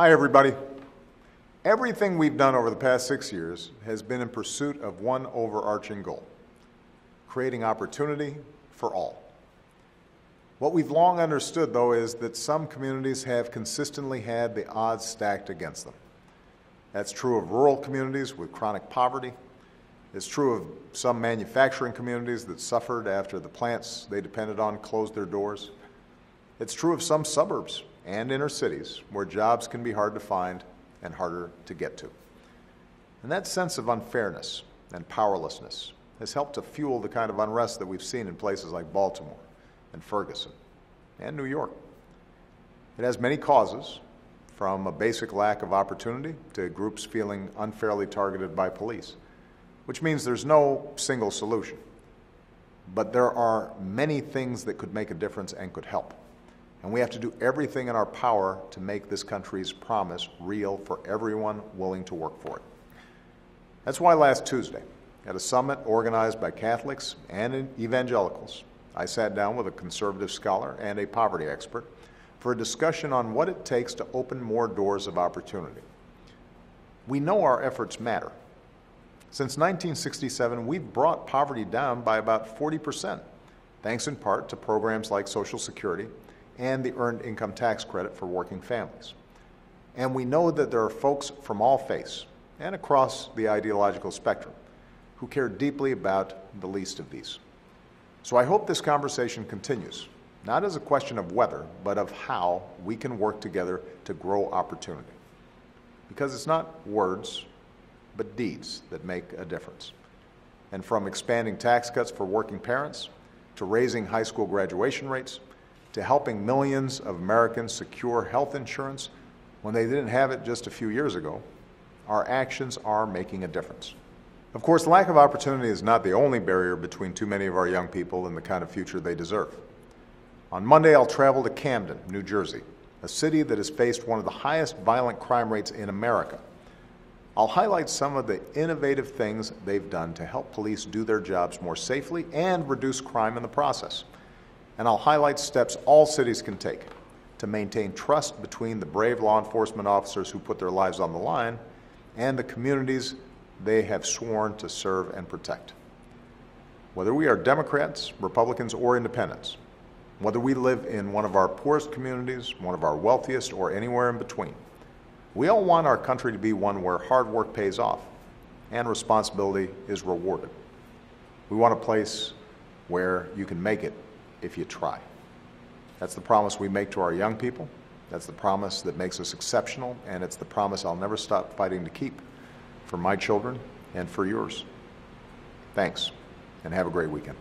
Hi, everybody. Everything we've done over the past 6 years has been in pursuit of one overarching goal: creating opportunity for all. What we've long understood, though, is that some communities have consistently had the odds stacked against them. That's true of rural communities with chronic poverty. It's true of some manufacturing communities that suffered after the plants they depended on closed their doors. It's true of some suburbs and inner cities where jobs can be hard to find and harder to get to. And that sense of unfairness and powerlessness has helped to fuel the kind of unrest that we've seen in places like Baltimore and Ferguson and New York. It has many causes, from a basic lack of opportunity to groups feeling unfairly targeted by police, which means there's no single solution. But there are many things that could make a difference and could help. And we have to do everything in our power to make this country's promise real for everyone willing to work for it. That's why last Tuesday, at a summit organized by Catholics and evangelicals, I sat down with a conservative scholar and a poverty expert for a discussion on what it takes to open more doors of opportunity. We know our efforts matter. Since 1967, we've brought poverty down by about 40%, thanks in part to programs like Social Security and the Earned Income Tax Credit for working families. And we know that there are folks from all faiths and across the ideological spectrum who care deeply about the least of these. So I hope this conversation continues, not as a question of whether, but of how we can work together to grow opportunity. Because it's not words, but deeds that make a difference. And from expanding tax cuts for working parents, to raising high school graduation rates, to helping millions of Americans secure health insurance when they didn't have it just a few years ago, our actions are making a difference. Of course, lack of opportunity is not the only barrier between too many of our young people and the kind of future they deserve. On Monday, I'll travel to Camden, New Jersey, a city that has faced one of the highest violent crime rates in America. I'll highlight some of the innovative things they've done to help police do their jobs more safely and reduce crime in the process. And I'll highlight steps all cities can take to maintain trust between the brave law enforcement officers who put their lives on the line and the communities they have sworn to serve and protect. Whether we are Democrats, Republicans, or Independents, whether we live in one of our poorest communities, one of our wealthiest, or anywhere in between, we all want our country to be one where hard work pays off and responsibility is rewarded. We want a place where you can make it if you try. That's the promise we make to our young people. That's the promise that makes us exceptional, and it's the promise I'll never stop fighting to keep for my children and for yours. Thanks, and have a great weekend.